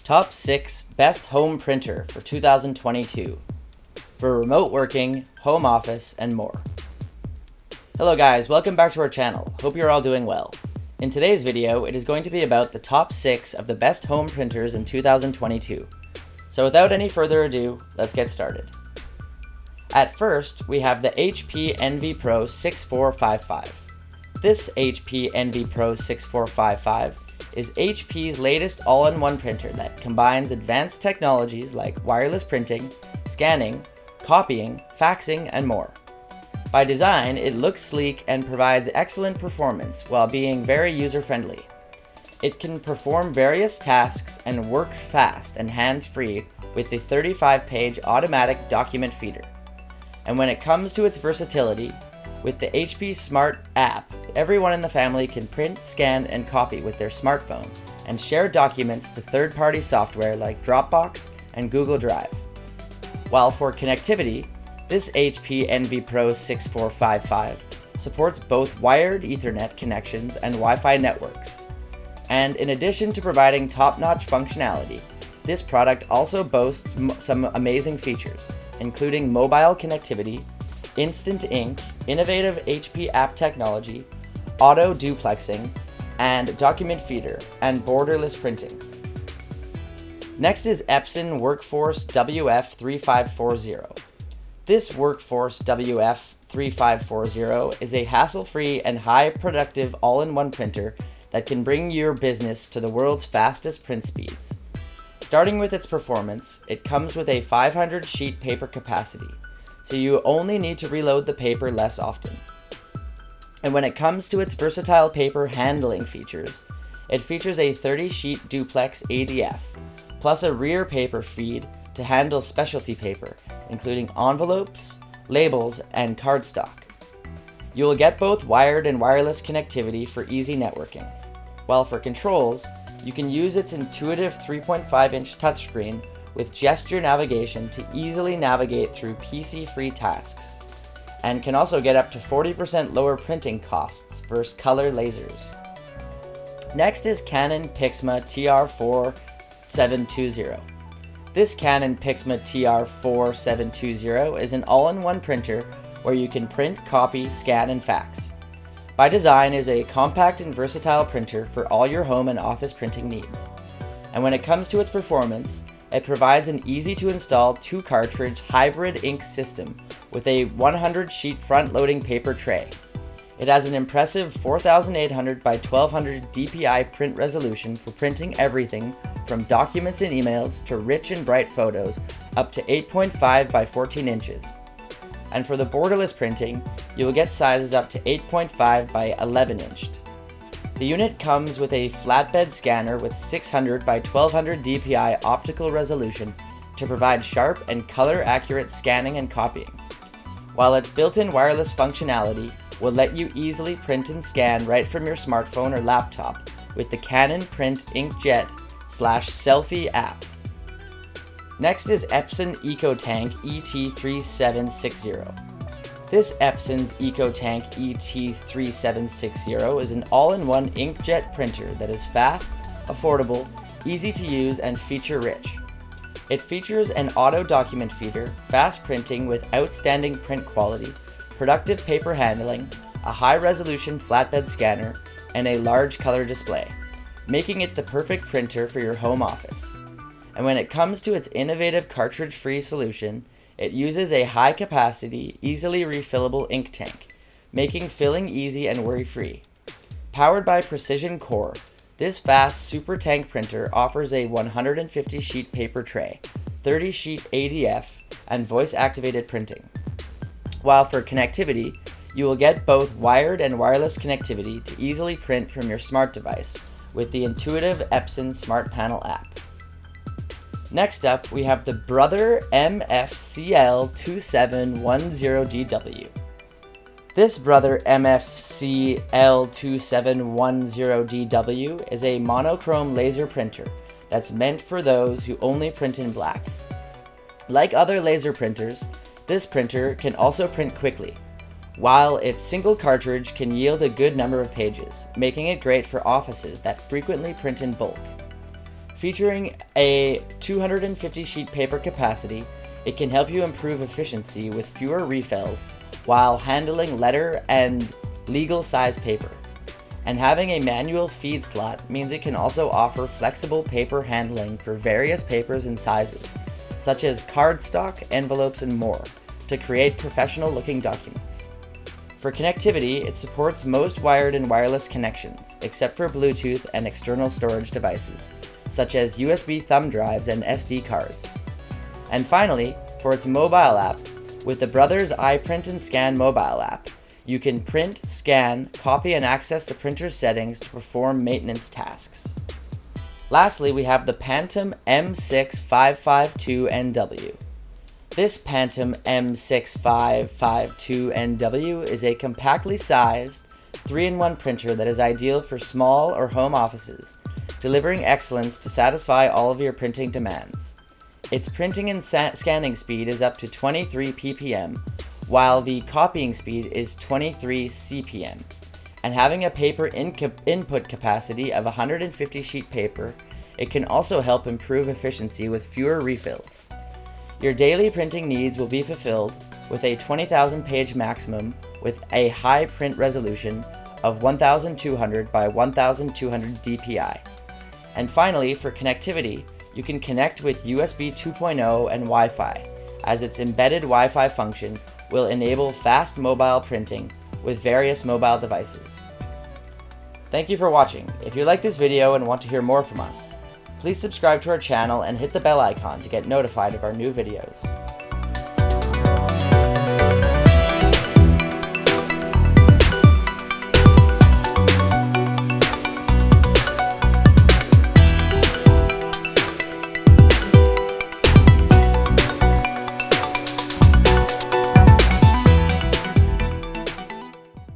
Top 6 Best Home Printer for 2022 for remote working, home office, and more. Hello guys, welcome back to our channel. Hope you're all doing well. In today's video, it is going to be about the top 6 of the best home printers in 2022. So without any further ado, let's get started. At first, we have the HP Envy Pro 6455. This HP Envy Pro 6455 is HP's latest all-in-one printer that combines advanced technologies like wireless printing, scanning, copying, faxing, and more. By design, it looks sleek and provides excellent performance while being very user-friendly. It can perform various tasks and work fast and hands-free with the 35-page automatic document feeder. And when it comes to its versatility, with the HP Smart app, everyone in the family can print, scan, and copy with their smartphone and share documents to third-party software like Dropbox and Google Drive. While for connectivity, this HP Envy Pro 6455 supports both wired Ethernet connections and Wi-Fi networks. And in addition to providing top-notch functionality, this product also boasts some amazing features, including mobile connectivity, instant ink, innovative HP app technology, auto duplexing, and document feeder, and borderless printing. Next is Epson Workforce WF3540. This Workforce WF3540 is a hassle-free and high-productive all-in-one printer that can bring your business to the world's fastest print speeds. Starting with its performance, it comes with a 500 sheet paper capacity, so you only need to reload the paper less often. And when it comes to its versatile paper handling features, it features a 30 sheet duplex ADF, plus a rear paper feed to handle specialty paper, including envelopes, labels, and cardstock. You will get both wired and wireless connectivity for easy networking. While for controls, you can use its intuitive 3.5-inch touchscreen with gesture navigation to easily navigate through PC-free tasks, and can also get up to 40% lower printing costs versus color lasers. Next is Canon PIXMA TR4720. This Canon PIXMA TR4720 is an all-in-one printer where you can print, copy, scan, and fax. By design, it is a compact and versatile printer for all your home and office printing needs. And when it comes to its performance, it provides an easy-to-install 2-cartridge hybrid ink system with a 100-sheet front-loading paper tray. It has an impressive 4800 by 1200 dpi print resolution for printing everything from documents and emails to rich and bright photos up to 8.5 by 14 inches. And for the borderless printing, you will get sizes up to 8.5 by 11 inched. The unit comes with a flatbed scanner with 600 by 1200 dpi optical resolution to provide sharp and color-accurate scanning and copying, while its built-in wireless functionality will let you easily print and scan right from your smartphone or laptop with the Canon Print Inkjet/Selfie app. Next is Epson EcoTank ET3760. This Epson's EcoTank ET3760 is an all-in-one inkjet printer that is fast, affordable, easy to use, and feature-rich. It features an auto document feeder, fast printing with outstanding print quality, productive paper handling, a high-resolution flatbed scanner, and a large color display, making it the perfect printer for your home office. And when it comes to its innovative cartridge-free solution, it uses a high-capacity, easily refillable ink tank, making filling easy and worry-free. Powered by Precision Core, this fast super tank printer offers a 150-sheet paper tray, 30-sheet ADF, and voice-activated printing. While for connectivity, you will get both wired and wireless connectivity to easily print from your smart device with the intuitive Epson Smart Panel app. Next up, we have the Brother MFCL2710DW. This Brother MFCL2710DW is a monochrome laser printer that's meant for those who only print in black. Like other laser printers, this printer can also print quickly, while its single cartridge can yield a good number of pages, making it great for offices that frequently print in bulk. Featuring a 250 sheet paper capacity, it can help you improve efficiency with fewer refills while handling letter and legal size paper. And having a manual feed slot means it can also offer flexible paper handling for various papers and sizes, such as cardstock, envelopes, and more, to create professional looking documents. For connectivity, it supports most wired and wireless connections, except for Bluetooth and external storage devices, such as USB thumb drives and SD cards. And finally, for its mobile app, with the Brothers iPrint and Scan mobile app, you can print, scan, copy, and access the printer's settings to perform maintenance tasks. Lastly, we have the Pantum M6552NW. This Pantum M6552NW is a compactly sized 3-in-1 printer that is ideal for small or home offices, delivering excellence to satisfy all of your printing demands. Its printing and scanning speed is up to 23 ppm, while the copying speed is 23 cpm. And having a paper input capacity of 150 sheet paper, it can also help improve efficiency with fewer refills. Your daily printing needs will be fulfilled with a 20,000 page maximum with a high print resolution of 1200 by 1200 dpi. And finally, for connectivity, you can connect with USB 2.0 and Wi-Fi, as its embedded Wi-Fi function will enable fast mobile printing with various mobile devices. Thank you for watching. If you like this video and want to hear more from us, please subscribe to our channel and hit the bell icon to get notified of our new videos.